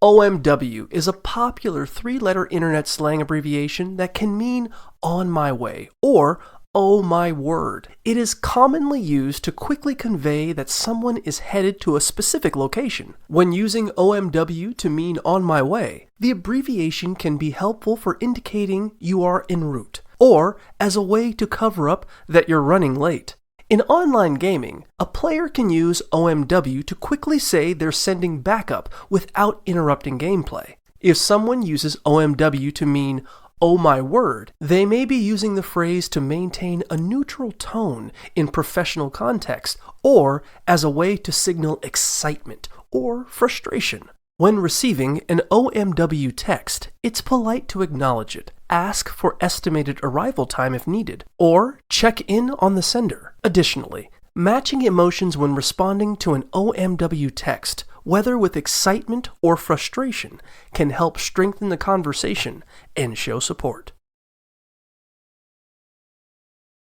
OMW is a popular three-letter internet slang abbreviation that can mean on my way or oh my word. It is commonly used to quickly convey that someone is headed to a specific location. When using OMW to mean on my way, the abbreviation can be helpful for indicating you are en route, or as a way to cover up that you're running late. In online gaming, a player can use OMW to quickly say they're sending backup without interrupting gameplay. If someone uses OMW to mean oh my word, they may be using the phrase to maintain a neutral tone in professional context or as a way to signal excitement or frustration. When receiving an OMW text, it's polite to acknowledge it, ask for estimated arrival time if needed, or check in on the sender. Additionally, matching emotions when responding to an OMW text, whether with excitement or frustration, can help strengthen the conversation and show support.